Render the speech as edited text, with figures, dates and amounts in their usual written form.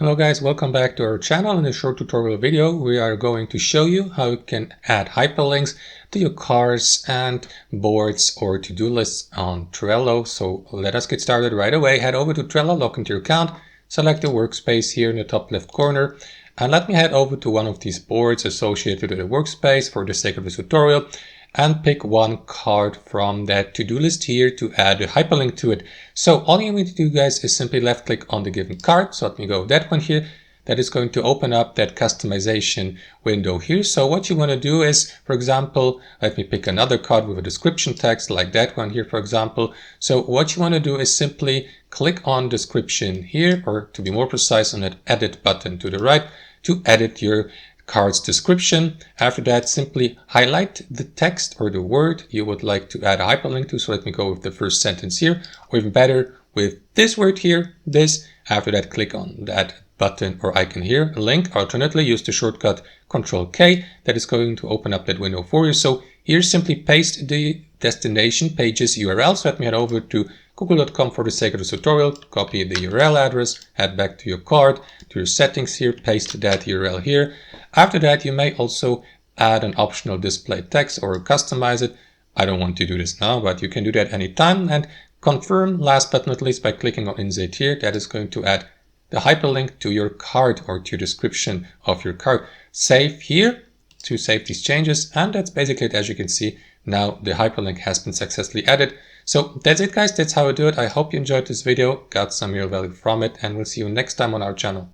Hello guys, welcome back to our channel. In this short tutorial video, we are going to show you how you can add hyperlinks to your cards and boards or to-do lists on Trello. So let us get started right away. Head over to Trello, log into your account, select the workspace here in the top left corner, and let me head over to one of these boards associated with the workspace for the sake of this tutorial, and pick one card from that to-do list here to add a hyperlink to it. So all you need to do, guys, is simply left click on the given card. So let me go with that one here. That is going to open up that customization window here. So what you want to do is, for example, let me pick another card with a description text like that one here, for example. So what you want to do is simply click on description here, or to be more precise, on that edit button to the right to edit your card's description. After that, simply highlight the text or the word you would like to add a hyperlink to. So let me go with the first sentence here, or even better with this word here, this. After that, click on that button or icon here, link. Alternately, use the shortcut Ctrl-K. That is going to open up that window for you. So here, simply paste the destination page's URL. So let me head over to google.com for the sake of this tutorial, copy the URL address, head back to your card, to your settings here, paste that URL here. After that, you may also add an optional display text or customize it. I don't want to do this now, but you can do that anytime. And confirm, last but not least, by clicking on Insert here. That is going to add the hyperlink to your card or to your description of your card. Save here to save these changes. And that's basically it. As you can see, now the hyperlink has been successfully added. So that's it, guys. That's how I do it. I hope you enjoyed this video, got some real value from it, and we'll see you next time on our channel.